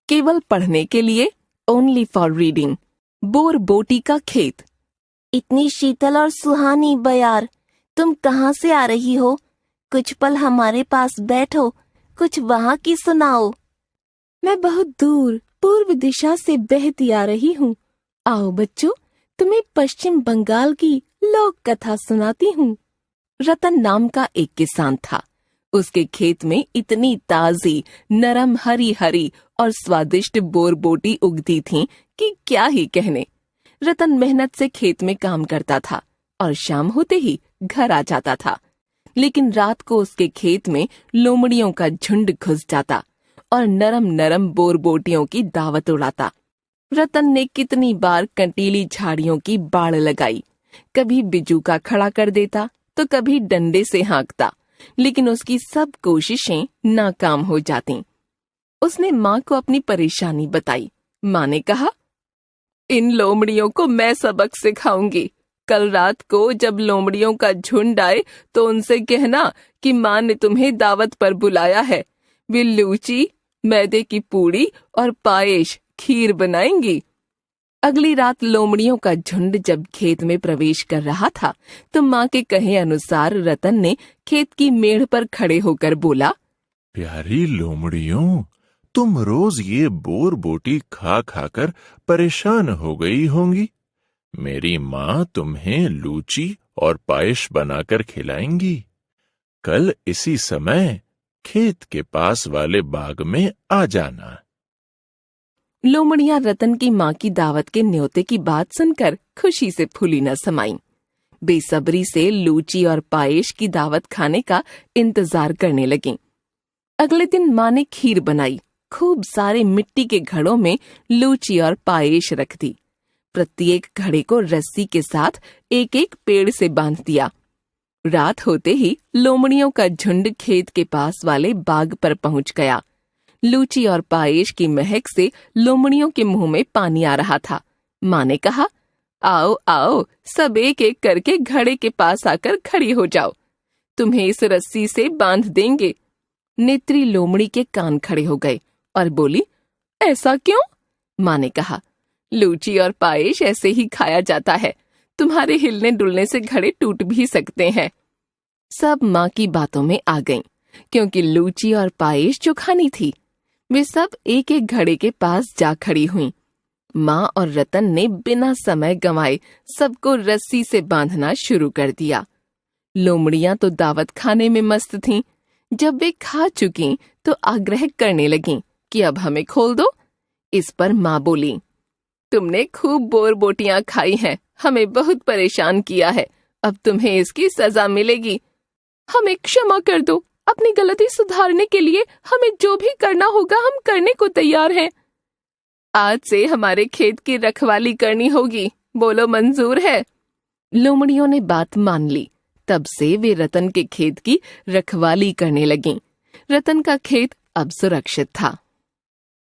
केवल पढ़ने के लिए, ओनली फॉर रीडिंग। बोरबोटी का खेत। इतनी शीतल और सुहानी बयार, तुम कहाँ से आ रही हो? कुछ पल हमारे पास बैठो, कुछ वहाँ की सुनाओ। मैं बहुत दूर पूर्व दिशा से बहती आ रही हूँ। आओ बच्चों, तुम्हें पश्चिम बंगाल की लोक कथा सुनाती हूँ। रतन नाम का एक किसान था। उसके खेत में इतनी ताजी, नरम, हरी हरी और स्वादिष्ट बोरबोटी उगती थीं कि क्या ही कहने। रतन मेहनत से खेत में काम करता था और शाम होते ही घर आ जाता था। लेकिन रात को उसके खेत में लोमड़ियों का झुंड घुस जाता और नरम नरम बोरबोटियों की दावत उड़ाता। रतन ने कितनी बार कंटीली झाड़ियों की बाड़ लगाई, कभी बिजूका खड़ा कर देता तो कभी डंडे से हाँकता, लेकिन उसकी सब कोशिशें नाकाम हो जातीं। उसने माँ को अपनी परेशानी बताई। माँ ने कहा, इन लोमड़ियों को मैं सबक सिखाऊंगी। कल रात को जब लोमड़ियों का झुंड आए तो उनसे कहना कि माँ ने तुम्हें दावत पर बुलाया है। वे लूची, मैदे की पूड़ी और पायेश, खीर बनाएंगी। अगली रात लोमड़ियों का झुंड जब खेत में प्रवेश कर रहा था तो माँ के कहे अनुसार रतन ने खेत की मेड़ पर खड़े होकर बोला, प्यारी लोमड़ियों, तुम रोज ये बोरबोटी खा खाकर परेशान हो गई होंगी। मेरी माँ तुम्हें लूची और पायस बनाकर खिलाएंगी। कल इसी समय खेत के पास वाले बाग में आ जाना। लोमड़ियां रतन की माँ की दावत के न्योते की बात सुनकर खुशी से फूली न समाईं। बेसब्री से लूची और पायेश की दावत खाने का इंतजार करने लगीं। अगले दिन माँ ने खीर बनाई, खूब सारे मिट्टी के घड़ों में लूची और पायेश रख दी। प्रत्येक घड़े को रस्सी के साथ एक एक पेड़ से बांध दिया। रात होते ही लोमड़ियों का झुंड खेत के पास वाले बाग पर पहुंच गया। लूची और पायेश की महक से लोमड़ियों के मुंह में पानी आ रहा था। माँ ने कहा, आओ आओ, सब एक एक करके घड़े के पास आकर खड़ी हो जाओ, तुम्हें इस रस्सी से बांध देंगे। नेत्री लोमड़ी के कान खड़े हो गए और बोली, ऐसा क्यों? माँ ने कहा, लूची और पायेश ऐसे ही खाया जाता है, तुम्हारे हिलने डुलने से घड़े टूट भी सकते हैं। सब माँ की बातों में आ गईं, क्योंकि लूची और पायेश जो खानी थी। वे सब एक एक घड़े के पास जा खड़ी हुईं। माँ और रतन ने बिना समय गंवाए सबको रस्सी से बांधना शुरू कर दिया। लोमड़ियां तो दावत खाने में मस्त थीं। जब वे खा चुकीं तो आग्रह करने लगीं कि अब हमें खोल दो। इस पर माँ बोली, तुमने खूब बोरबोटियां खाई हैं, हमें बहुत परेशान किया है, अब तुम्हें इसकी सजा मिलेगी। हमें क्षमा कर दो, अपनी गलती सुधारने के लिए हमें जो भी करना होगा हम करने को तैयार हैं। आज से हमारे खेत की रखवाली करनी होगी, बोलो मंजूर है? लोमड़ियों ने बात मान ली। तब से वे रतन के खेत की रखवाली करने लगीं। रतन का खेत अब सुरक्षित था।